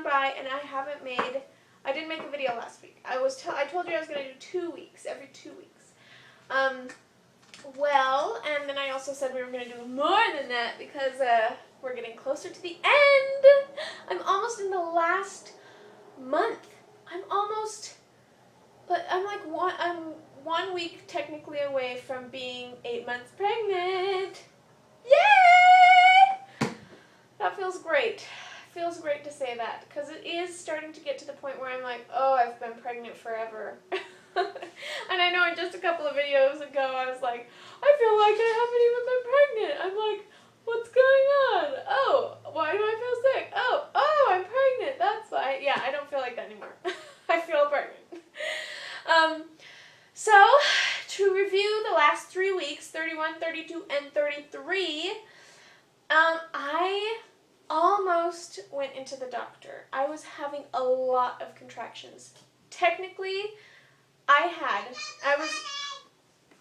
by and I didn't make a video last week. I told you I was going to do 2 weeks, every 2 weeks. Well, and then I also said we were going to do more than that because we're getting closer to the end. I'm almost in the last month. I'm like I'm 1 week technically away from being 8 months pregnant. Yay! That feels great. Feels great to say that because it is starting to get to the point where I'm like, oh, I've been pregnant forever. And I know in just a couple of videos ago I was like, I feel like I haven't even been pregnant. I'm like, what's going on? Oh, why do I feel sick? Oh, I'm pregnant. That's why. Yeah, I don't feel like that anymore. I feel pregnant. So, to review the last 3 weeks, 31, 32, and 33, I almost went into the doctor. I was having a lot of contractions. Technically,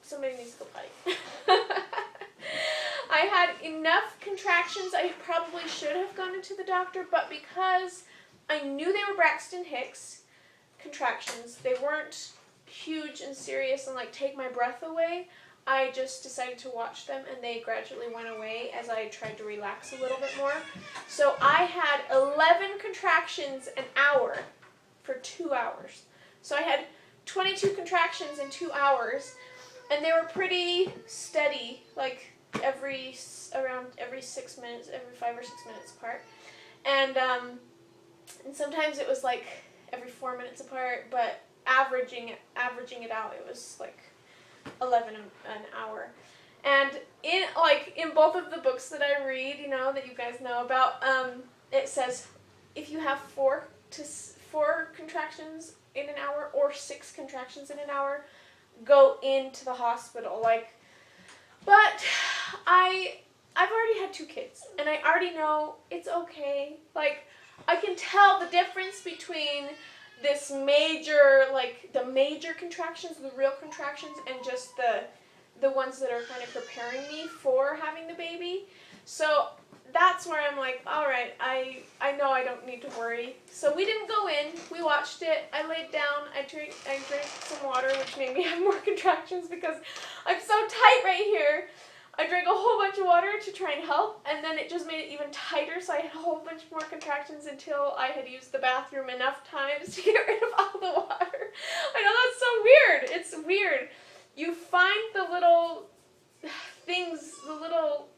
somebody needs to go potty. I had enough contractions. I probably should have gone into the doctor, but because I knew they were Braxton Hicks contractions, they weren't huge and serious and like take my breath away, I just decided to watch them and they gradually went away as I tried to relax a little bit more. So I had 11 contractions an hour for 2 hours. So I had 22 contractions in 2 hours, and they were pretty steady, like around every 6 minutes, every 5 or 6 minutes apart. And sometimes it was like every 4 minutes apart, but averaging it out, it was like 11 an hour. And in both of the books that I read, that you guys know about, it says if you have 4 contractions in an hour or 6 contractions in an hour, go into the hospital. But I've already had 2 kids, and I already know it's okay. I can tell the difference between this major, the major contractions, the real contractions, and just the ones that are kind of preparing me for having the baby. So that's where I'm like, all right, I know I don't need to worry. So we didn't go in. We watched it. I laid down. I drank some water, which made me have more contractions because I'm so tight right here. I drank a whole bunch of water to try and help, and then it just made it even tighter, so I had a whole bunch more contractions until I had used the bathroom enough times to get rid of all the water. I know that's so weird. It's weird. You find the little things, the little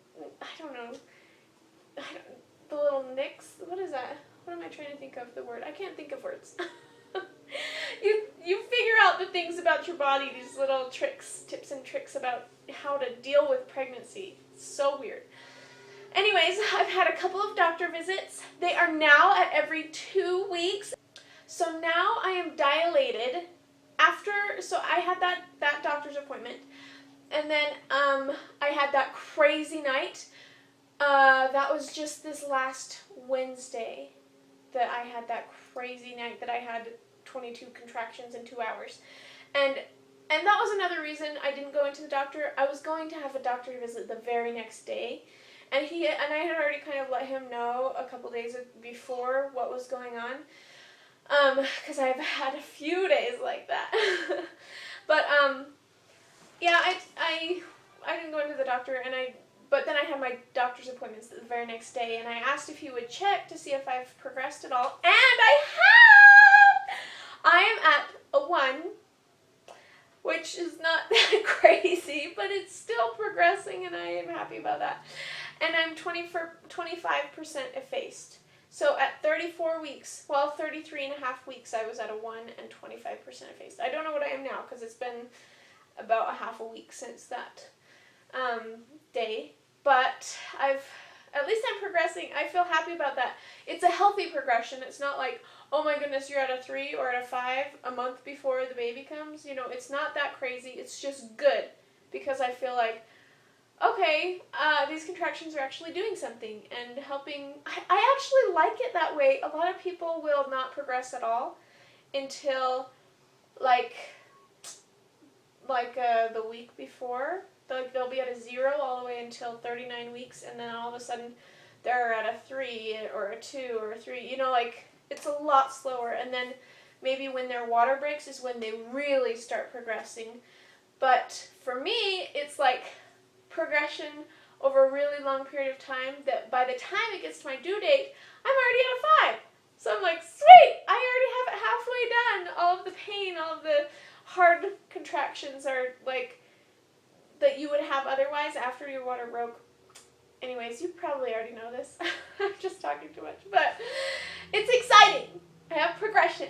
nicks. What is that? What am I trying to think of the word? I can't think of words. You figure out the things about your body, these little tips and tricks about how to deal with pregnancy. It's so weird. Anyways, I've had a couple of doctor visits. They are now at every 2 weeks. So now I am dilated. So I had that doctor's appointment. And then I had that crazy night. That was just this last Wednesday that I had that crazy night that I had 22 contractions in 2 hours. And that was another reason I didn't go into the doctor. I was going to have a doctor visit the very next day. And I had already kind of let him know a couple days before what was going on. Because I've had a few days like that. But, yeah, I didn't go into the doctor, but then I had my doctor's appointments the very next day, and I asked if he would check to see if I've progressed at all, and I have! I am at a 1, which is not that crazy, but it's still progressing, and I am happy about that. And I'm 25% effaced. So at 34 weeks, 33 and a half weeks, I was at a 1 and 25% effaced. I don't know what I am now, because it's been about a half a week since that day. But at least I'm progressing. I feel happy about that. It's a healthy progression. It's not like, oh my goodness, you're at a 3 or at a 5 a month before the baby comes. It's not that crazy. It's just good because I feel like, okay, these contractions are actually doing something and helping. I actually like it that way. A lot of people will not progress at all until the week before. They'll be at a 0 all the way until 39 weeks, and then all of a sudden they're at a 3 or a 2 or a 3. it's a lot slower. And then maybe when their water breaks is when they really start progressing. But for me, it's like progression over a really long period of time that by the time it gets to my due date, I'm already at a 5. So I'm like, sweet, I already have it halfway done. All of the pain, all of the hard contractions are like that you would have otherwise after your water broke. Anyways, you probably already know this. I'm just talking too much, but it's exciting. I have progression.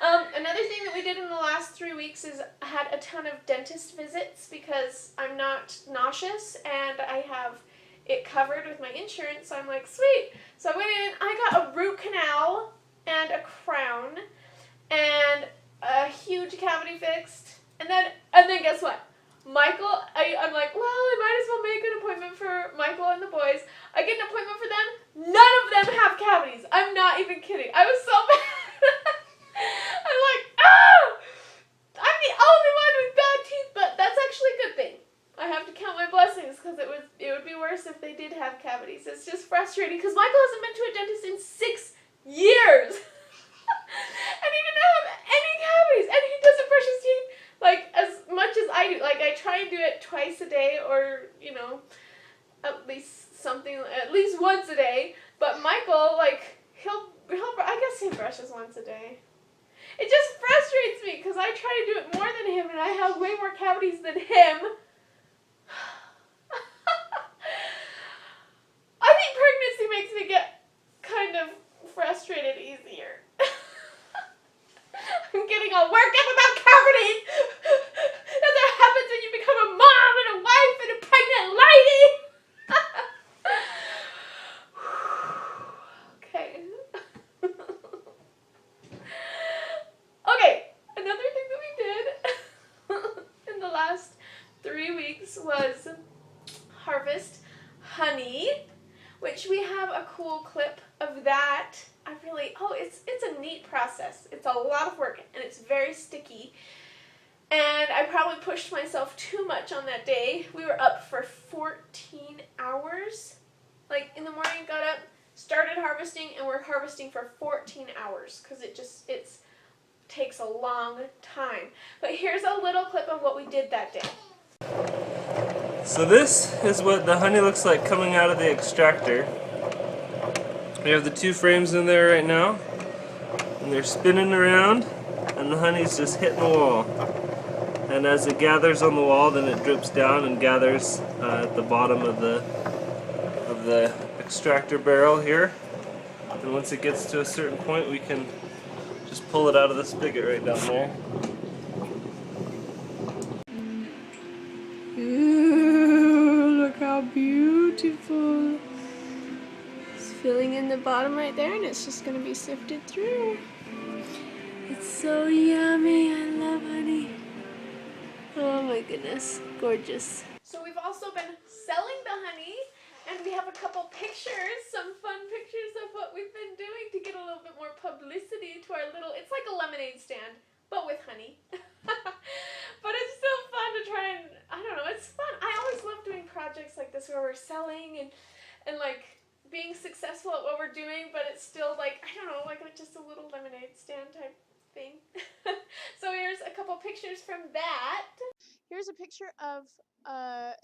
Another thing that we did in the last 3 weeks is I had a ton of dentist visits because I'm not nauseous and I have it covered with my insurance, so I'm like, sweet. So I went in, I got a root canal and a crown and a huge cavity fixed, and then guess what? Michael, I'm like, well, I might as well make an appointment for Michael and the boys. I get an appointment for them. None of them have cavities. I'm not even kidding. I was so mad. I'm like, I'm the only one with bad teeth, but that's actually a good thing. I have to count my blessings because it would be worse if they did have cavities. It's just frustrating because Michael hasn't been to a dentist in 6 years. And he didn't have any cavities, and he doesn't brush his teeth like as much as I do. Like I try and do it twice a day, or at least once a day. But Michael, like I guess he brushes once a day. It just frustrates me because I try to do it more than him, and I have way more cavities than him. I think pregnancy makes me get kind of frustrated easier. I'm getting all worked up about cavities. That's what happens when you become a mom and a wife and a pregnant lady. Okay. Okay, another thing that we did in the last 3 weeks was harvest honey, which we have a cool clip of that. It's a neat process. It's a lot of work and it's very sticky. And I probably pushed myself too much on that day. We were up for 14 hours. Like in the morning, got up, started harvesting, and we're harvesting for 14 hours because it takes a long time. But here's a little clip of what we did that day. So this is what the honey looks like coming out of the extractor. We have the 2 frames in there right now, and they're spinning around, and the honey's just hitting the wall. And as it gathers on the wall, then it drips down and gathers at the bottom of the extractor barrel here. And once it gets to a certain point, we can just pull it out of the spigot right down there. Ooh, look how beautiful. It's filling in the bottom right there, and it's just going to be sifted through. It's so yummy. I love honey. Oh my goodness, gorgeous. So we've also been selling the honey, and we have a couple pictures, some fun pictures of what we've been doing to get a little bit more publicity to our little, it's like a lemonade stand, but with honey. But it's still fun to try and, I don't know, it's fun. I always love doing projects like this where we're selling and like being successful at what we're doing, but it's still like, I don't know, like just a little lemonade stand type thing. So here's a couple pictures from that. Here's a picture of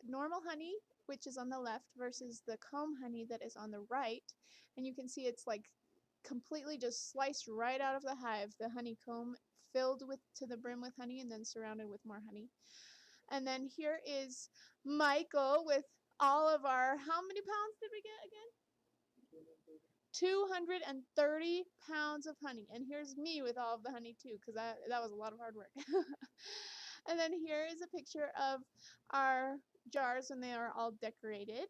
normal honey, which is on the left, versus the comb honey that is on the right. And you can see it's like completely just sliced right out of the hive, the honeycomb filled to the brim with honey and then surrounded with more honey. And then here is Michael with all of our, how many pounds did we get again? 230 pounds of honey. And here's me with all of the honey too, because that was a lot of hard work. And then here is a picture of our jars when they are all decorated.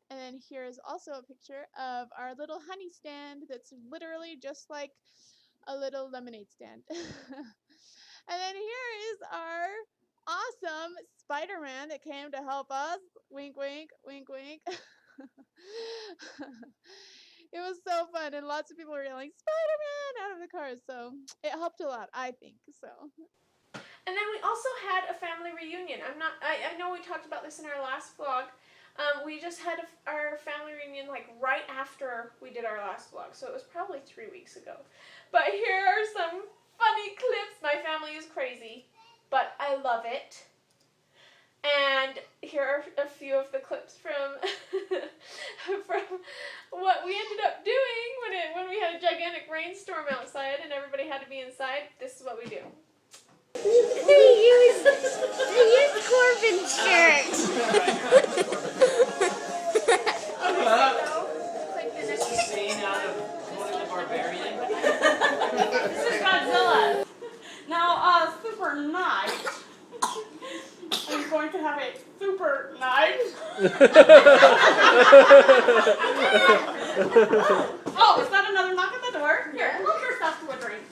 And then here is also a picture of our little honey stand that's literally just like a little lemonade stand. And then here is our awesome Spider-Man that came to help us. Wink, wink, wink, wink. It was so fun, and lots of people were yelling, Spider-Man, out of the cars. So it helped a lot, I think. So. And then we also had a family reunion. I know we talked about this in our last vlog, We just had our family reunion like right after we did our last vlog, so it was probably 3 weeks ago. But here are some funny clips. My family is crazy, but I love it. And here are a few of the clips from from what we ended up doing when we had a gigantic rainstorm outside and everybody had to be inside. This is what we do. They used Corbin's shirt. Scene out of Conan the Barbarian. This is Godzilla. Now, super night. I'm going to have a super night. Oh, is that another knock at the door? Here, help yourself to a drink.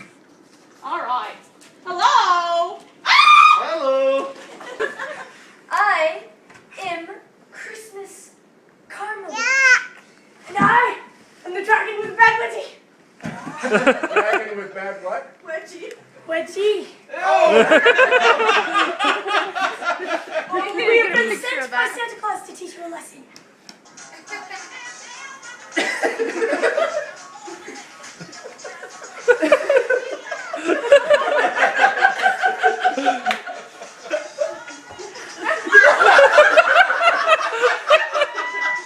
All right. Hello. Hello! I am Christmas Carmel. Yeah. And I am the dragon with bad wedgie. Dragon with bad what? Wedgie. Wedgie. Oh! We have been sent by Santa Claus to teach you a lesson.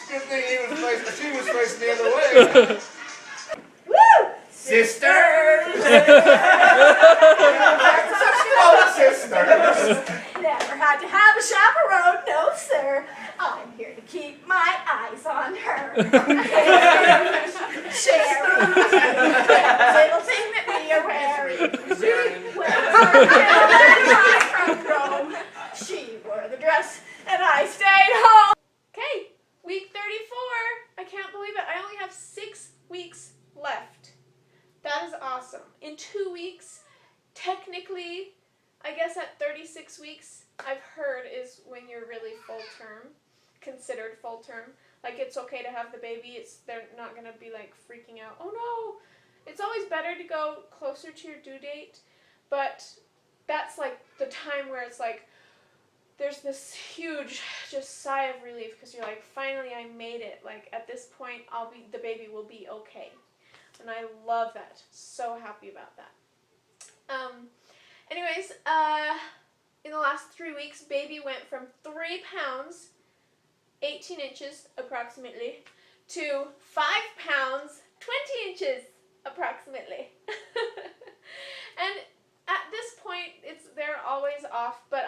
Good thing she was facing the other way. Woo! Sisters! Oh, sisters! never had to have a chaperone, no sir. I'm here to keep my eyes on her. Sherry, little thing that we are wearing. She wears her from Rome. She wore the dress, and I stayed home. Okay, week 34. I can't believe it. I only have 6 weeks left. That is awesome. In 2 weeks, technically, I guess at 36 weeks, I've heard is when you're really full term, considered full term. Like it's okay to have the baby. They're not gonna be like freaking out. Oh no! It's always better to go closer to your due date, but that's like the time where it's like there's this huge just sigh of relief because you're like, finally I made it. Like at this point, the baby will be okay, and I love that. So happy about that. Anyways, in the last 3 weeks, baby went from 3 pounds, 18 inches approximately, to 5 pounds, 20 inches approximately. And at this point, they're always off, but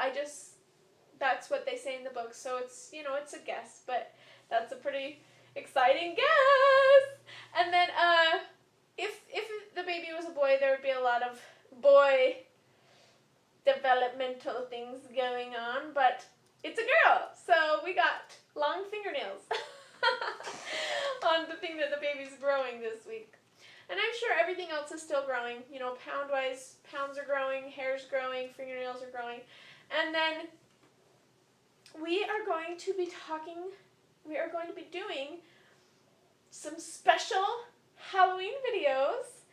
that's what they say in the book, so it's, it's a guess, but that's a pretty exciting guess. And then, if the baby was a boy, there would be a lot of boy developmental things going on, but it's a girl, so we got long fingernails on the thing that the baby's growing this week. And I'm sure everything else is still growing, pound-wise, pounds are growing, hair's growing, fingernails are growing. And then we are going to be doing some special Halloween videos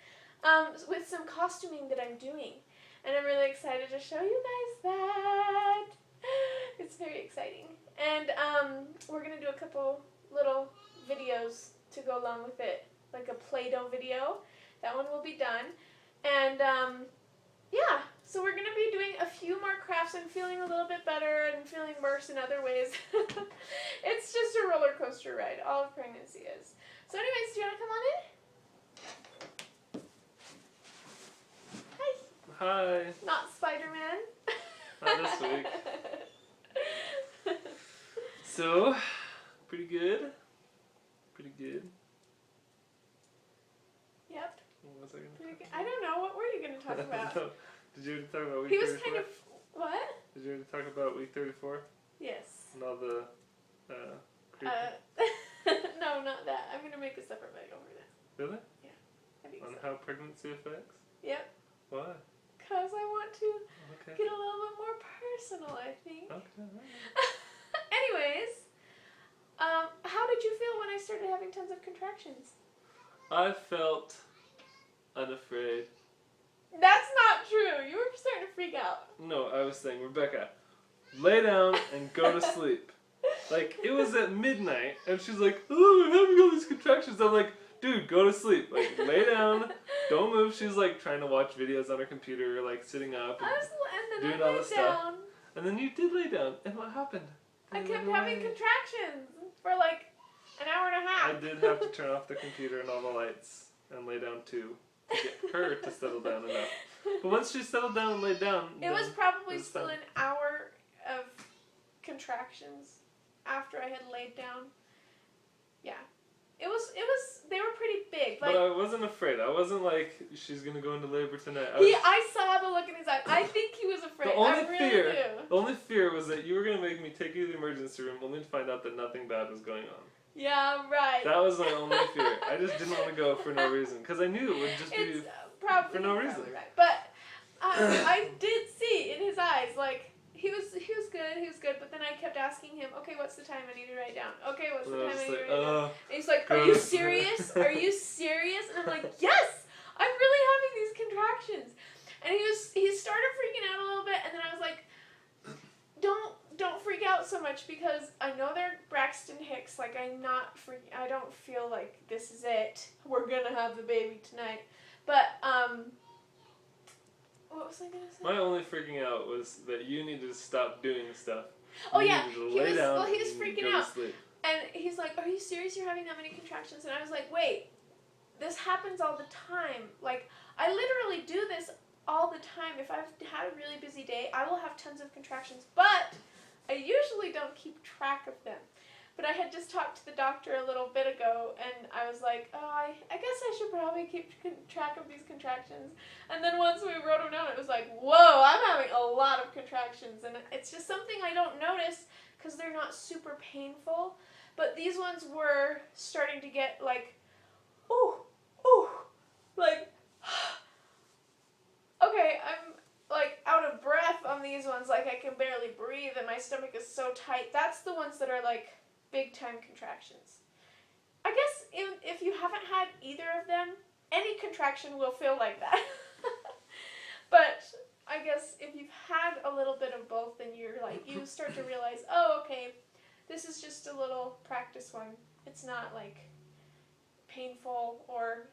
with some costuming that I'm doing. And I'm really excited to show you guys that. It's very exciting. And we're going to do a couple little videos to go along with it, like a Play-Doh video. That one will be done. And yeah, so we're going to be doing a few more crafts. I'm feeling a little bit better and feeling worse in other ways. It's just a roller coaster ride. All of pregnancy is. So anyways, do you want to come on in? Hi. Not Spider-Man. Not this week. So, pretty good. Pretty good. Yep. What was I gonna Pretty talk good. I don't know. What were you going to talk about? about? No. Did you already talk about week He was 34? kind of... What? Did you already talk about week 34? Yes. And all the creepy... No, not that. I'm going to make a separate video over that. Really? I think On so. how pregnancy affects? Yep. Why? Because I want to Okay. get a little bit more personal, I think. Okay. Anyways, how did you feel when I started having tons of contractions? I felt unafraid. That's not true. You were starting to freak out. No, I was saying, Rebecca, lay down and go to sleep. Like, it was at midnight, and she's like, oh, I'm having all these contractions. I'm like, dude, go to sleep. Like, lay down, don't move. She's like trying to watch videos on her computer, like sitting up and And then doing I all laid this stuff. down. And then you did lay down, and what happened? I They kept went having away. contractions for like an hour and a half. I did have to turn off the computer and all the lights and lay down too to get her to settle down enough. But once she settled down and laid down, It was then probably it was still fine. an hour of contractions after I had laid down. Yeah. It was they were pretty big. Like But I wasn't afraid. I wasn't like, she's gonna go into labor tonight. I saw the look in his eyes. I think he was afraid. The only I really fear- do. The only fear was that you were gonna make me take you to the emergency room only to find out that nothing bad was going on. Yeah, right. That was my only fear. I just didn't want to go for no reason because I knew it would just be. It's probably for no you're reason. probably right. But I did see in his eyes, like he was good. But then I kept asking him, okay, what's the time I need to write down? Okay, what's the And I time was I need just to like, write down? And he's like, are go you to sleep." serious? Are you serious? And I'm like, yes, I'm really having these contractions. And he started freaking out a little bit, and then I was like, don't freak out so much because I know they're Braxton Hicks. Like I don't feel like this is it. We're gonna have the baby tonight. But what was I gonna say? My only freaking out was that you needed to stop doing stuff. Oh You yeah, needed to he lay was down he was and freaking go to out. sleep. And he's like, are you serious you're having that many contractions? And I was like, wait, this happens all the time. Like, I literally do this all the time. If I've had a really busy day, I will have tons of contractions. But I usually don't keep track of them. But I had just talked to the doctor a little bit ago, and I was like, oh, I guess I should probably keep track of these contractions. And then once we wrote them down, it was like, whoa, I'm having a lot of contractions. And it's just something I don't notice because they're not super painful. But these ones were starting to get like, ooh, like, okay, I'm like out of breath on these ones. Like I can barely breathe and my stomach is so tight. That's the ones that are like big time contractions. I guess if you haven't had either of them, any contraction will feel like that. But I guess if you've had a little bit of both, then you're like, you start to realize, oh, okay, this is just a little practice one. It's not like painful or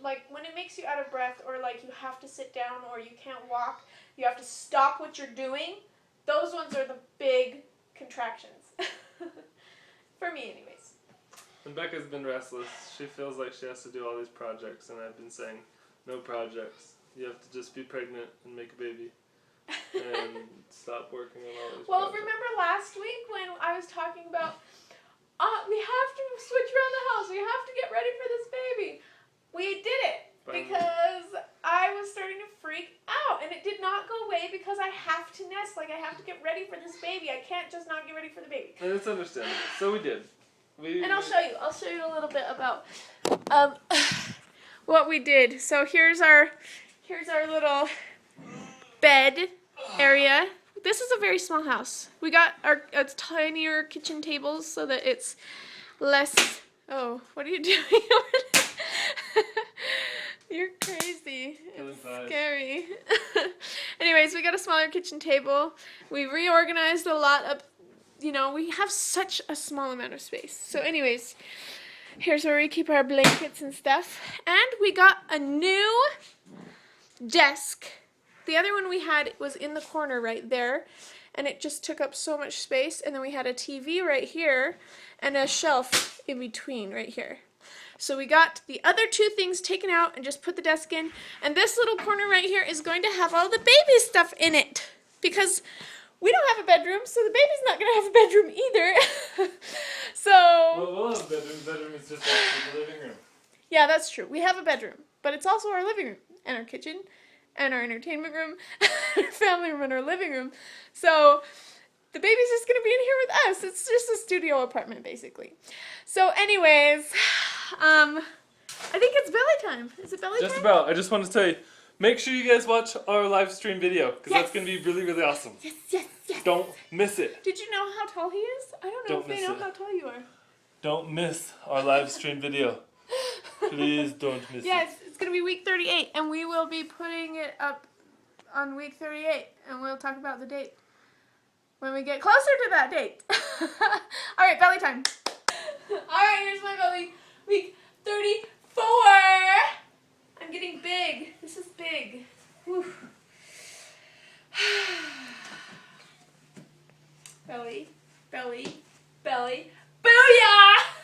like when it makes you out of breath or like you have to sit down or you can't walk, you have to stop what you're doing. Those ones are the big contractions. For me anyways. And Becca's been restless. She feels like she has to do all these projects, and I've been saying, no projects. You have to just be pregnant and make a baby. And stop working on all these Well, projects. remember last week when I was talking about, we have to switch around the house. We have to get ready for this baby. We did it Finally. because I was starting to freak out, and it did not go away because I have to nest. Like I have to get ready for this baby. I can't just not get ready for the baby. And it's understandable. So we did. And I'll show you. I'll show you a little bit about what we did. So here's our little bed area. This is a very small house. We got our tinier kitchen tables so that it's less. Oh, what are you doing over there? You're crazy. Killing It's thighs. scary. Anyways, we got a smaller kitchen table. We reorganized a lot of. You know, we have such a small amount of space. So anyways, here's where we keep our blankets and stuff. And we got a new desk. The other one we had was in the corner right there. And it just took up so much space. And then we had a TV right here and a shelf in between right here. So we got the other two things taken out and just put the desk in. And this little corner right here is going to have all the baby stuff in it. Because we don't have a bedroom, so the baby's not going to have a bedroom either. So, Well, we'll have a bedroom. Bedroom is just like the living room. yeah, that's true. We have a bedroom, but it's also our living room and our kitchen and our entertainment room, our family room and our living room. So, the baby's just going to be in here with us. It's just a studio apartment, basically. So, anyways, I think it's belly time. Is it belly Just time? about. I just want to tell you, make sure you guys watch our live stream video because Yes. that's going to be really, really awesome. Yes, yes, yes. Don't miss it. Did you know how tall he is? I don't know Don't if they miss know it. how tall you are. Don't miss our live stream video. Please don't miss Yes, it's going to be week 38, and we will be putting it up on week 38, and we'll talk about the date. when we get closer to that date. All right, belly time. All right, here's my belly. Week 34. I'm getting big. This is big. Whew. Belly, belly, belly. Booyah!